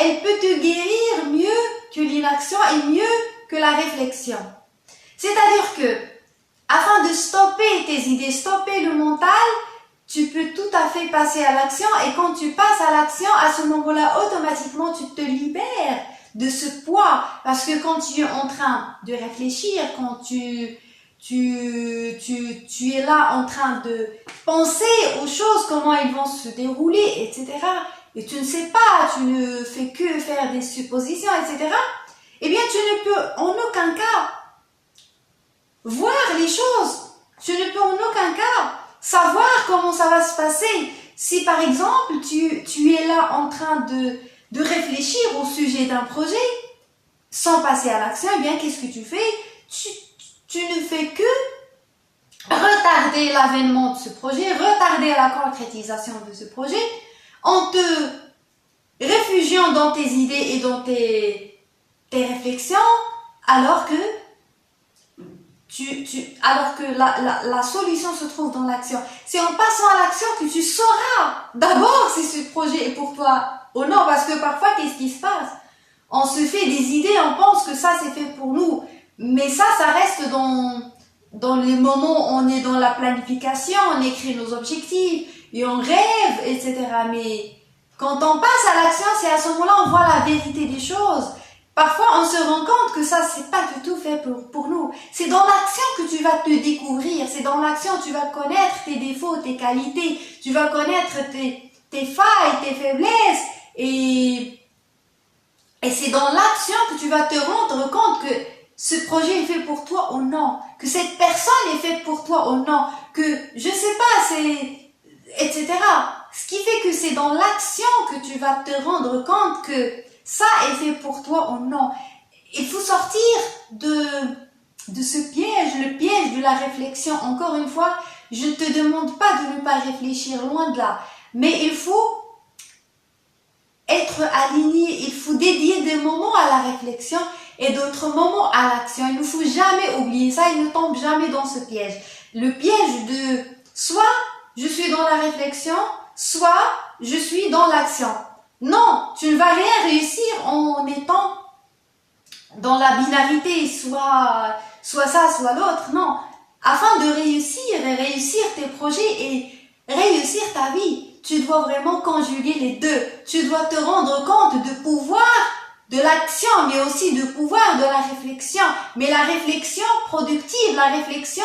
elle peut te guérir mieux que l'inaction et mieux que la réflexion. C'est-à-dire que, afin de stopper tes idées, stopper le mental, tu peux tout à fait passer à l'action, et quand tu passes à l'action, à ce moment-là, automatiquement, tu te libères de ce poids, parce que quand tu es en train de réfléchir, quand tu es là en train de penser aux choses, comment elles vont se dérouler, etc., et tu ne sais pas, tu ne fais que faire des suppositions, etc., eh bien, tu ne peux en aucun cas voir les choses. Tu ne peux en aucun cas savoir comment ça va se passer. Si par exemple, tu es là en train de réfléchir au sujet d'un projet, sans passer à l'action, eh bien, qu'est-ce que tu fais? Tu ne fais que retarder l'avènement de ce projet, retarder la concrétisation de ce projet, en te réfugiant dans tes idées et dans tes réflexions, alors que la solution se trouve dans l'action. C'est en passant à l'action que tu sauras d'abord si ce projet est pour toi ou non, parce que parfois, qu'est-ce qui se passe? On se fait des idées, on pense que ça c'est fait pour nous, mais ça reste dans les moments où on est dans la planification, on écrit nos objectifs et on rêve, etc. Mais quand on passe à l'action, c'est à ce moment-là on voit la vérité des choses. Parfois, on se rend compte que ça, c'est pas du tout fait pour nous. C'est dans l'action que tu vas te découvrir. C'est dans l'action que tu vas connaître tes défauts, tes qualités. Tu vas connaître tes failles, tes faiblesses. Et c'est dans l'action que tu vas te rendre compte que ce projet est fait pour toi ou non. Que cette personne est faite pour toi ou non. Que, je sais pas, etc. Ce qui fait que c'est dans l'action que tu vas te rendre compte que ça est fait pour toi ou non. Il faut sortir de ce piège, le piège de la réflexion. Encore une fois, je ne te demande pas de ne pas réfléchir, loin de là. Mais il faut être aligné, il faut dédier des moments à la réflexion et d'autres moments à l'action. Il ne faut jamais oublier ça, il ne tombe jamais dans ce piège. Le piège de soit je suis dans la réflexion, soit je suis dans l'action. Non, tu ne vas rien réussir en étant dans la binarité, soit ça, soit l'autre. Non, afin de réussir tes projets et réussir ta vie, tu dois vraiment conjuguer les deux. Tu dois te rendre compte de pouvoir de l'action, mais aussi de pouvoir de la réflexion. Mais la réflexion productive, la réflexion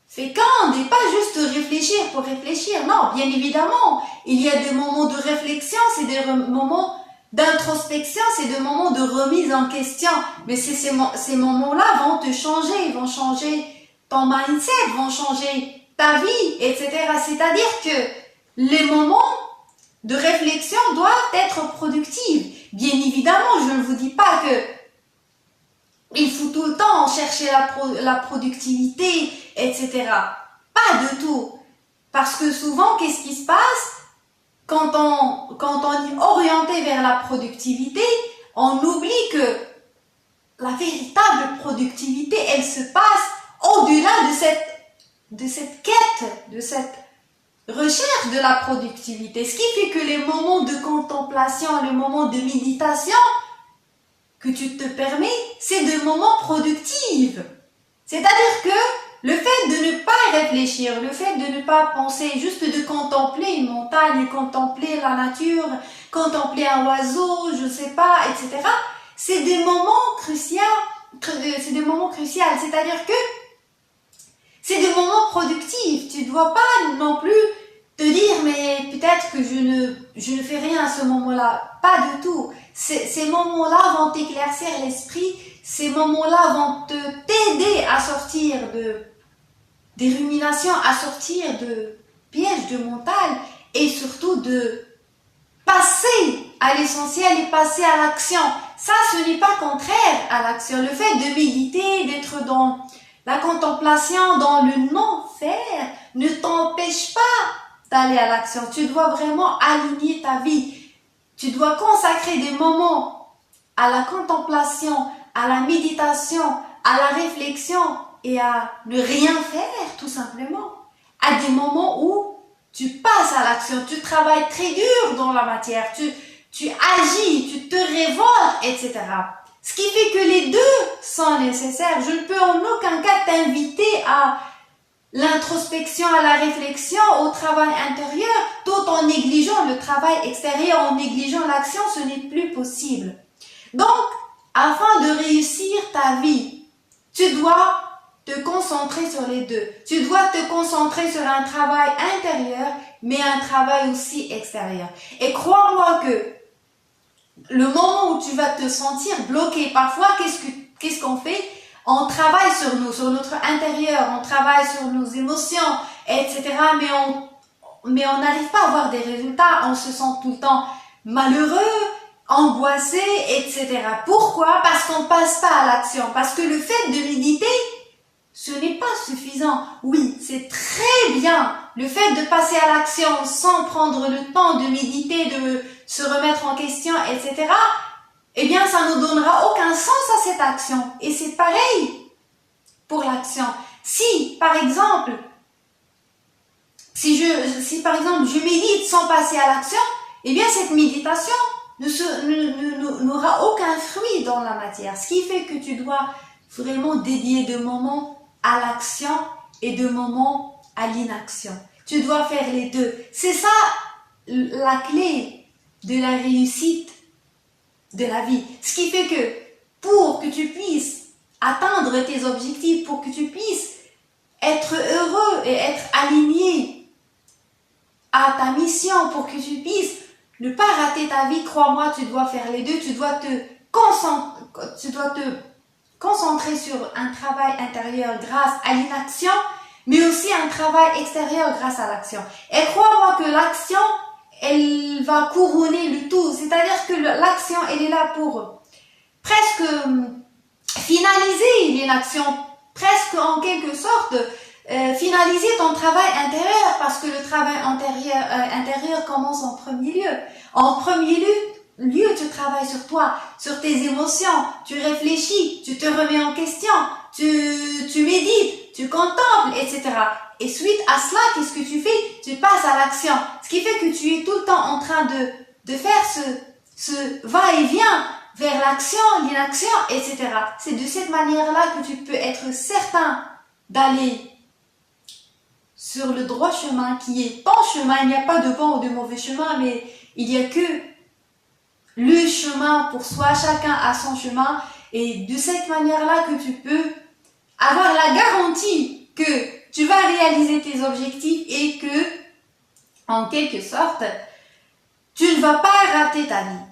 féconde, et pas juste réfléchir pour réfléchir. Non, bien évidemment, il y a des moments de réflexion, c'est des moments d'introspection, c'est des moments de remise en question. Mais ces moments-là vont te changer, vont changer ton mindset, vont changer ta vie, etc. C'est-à-dire que les moments de réflexion doivent être productifs. Bien évidemment, je ne vous dis pas que il faut tout le temps chercher la productivité, etc. Pas du tout. Parce que souvent, qu'est-ce qui se passe? Quand on est orienté vers la productivité, on oublie que la véritable productivité, elle se passe au-delà de cette quête, de cette recherche de la productivité. Ce qui fait que les moments de contemplation, les moments de méditation que tu te permets, c'est des moments productifs. C'est-à-dire que le fait de ne pas réfléchir, le fait de ne pas penser, juste de contempler une montagne, contempler la nature, contempler un oiseau, je sais pas, etc. C'est des moments cruciaux. C'est des moments cruciaux. C'est-à-dire que c'est des moments productifs. Tu ne dois pas non plus te dire, mais peut-être que je ne fais rien à ce moment-là. Pas du tout. Ces moments-là vont t'éclaircir l'esprit. Ces moments-là vont t'aider à sortir des ruminations, à sortir de pièges de mental et surtout de passer à l'essentiel et passer à l'action. Ça, ce n'est pas contraire à l'action. Le fait de méditer, d'être dans la contemplation, dans le non-faire, ne t'empêche pas d'aller à l'action. Tu dois vraiment aligner ta vie. Tu dois consacrer des moments à la contemplation, à la méditation, à la réflexion et à ne rien faire, tout simplement. À des moments où tu passes à l'action, tu travailles très dur dans la matière, tu agis, tu te révoltes, etc. Ce qui fait que les deux sont nécessaires. Je ne peux en aucun cas t'inviter à l'introspection, à la réflexion, au travail intérieur, tout en négligeant le travail extérieur, en négligeant l'action, ce n'est plus possible. Donc, afin de réussir ta vie, tu dois te concentrer sur les deux. Tu dois te concentrer sur un travail intérieur, mais un travail aussi extérieur. Et crois-moi que le moment où tu vas te sentir bloqué, parfois, qu'est-ce qu'on fait? On travaille sur nous, sur notre intérieur, on travaille sur nos émotions, etc. Mais on n'arrive pas à avoir des résultats, on se sent tout le temps malheureux, angoissé, etc. Pourquoi? Parce qu'on passe pas à l'action. Parce que le fait de méditer, ce n'est pas suffisant. Oui, c'est très bien le fait de passer à l'action sans prendre le temps de méditer, de se remettre en question, etc. Eh bien, ça ne donnera aucun sens à cette action. Et c'est pareil pour l'action. Si, par exemple, je médite sans passer à l'action, eh bien, cette méditation n'aura aucun fruit dans la matière. Ce qui fait que tu dois vraiment dédier des moments à l'action et des moments à l'inaction. Tu dois faire les deux. C'est ça la clé de la réussite de la vie. Ce qui fait que pour que tu puisses atteindre tes objectifs, pour que tu puisses être heureux et être aligné à ta mission, pour que tu puisses ne pas rater ta vie, crois-moi, tu dois faire les deux. Tu dois te concentrer sur un travail intérieur grâce à l'inaction, mais aussi un travail extérieur grâce à l'action. Et crois-moi que l'action, elle va couronner le tout. C'est-à-dire que l'action, elle est là pour presque finaliser l'inaction, presque en quelque sorte finaliser ton travail intérieur, parce que le travail intérieur commence en premier lieu. En premier lieu, tu travailles sur toi, sur tes émotions, tu réfléchis, tu te remets en question, tu médites, tu contemples, etc. Et suite à cela, qu'est-ce que tu fais? Tu passes à l'action. Ce qui fait que tu es tout le temps en train de faire ce va-et-vient vers l'action, l'inaction, etc. C'est de cette manière-là que tu peux être certain d'aller sur le droit chemin qui est ton chemin. Il n'y a pas de bon ou de mauvais chemin, mais il n'y a que le chemin pour soi. Chacun a son chemin. Et de cette manière-là que tu peux avoir la garantie que tu vas réaliser tes objectifs et que, en quelque sorte, tu ne vas pas rater ta vie.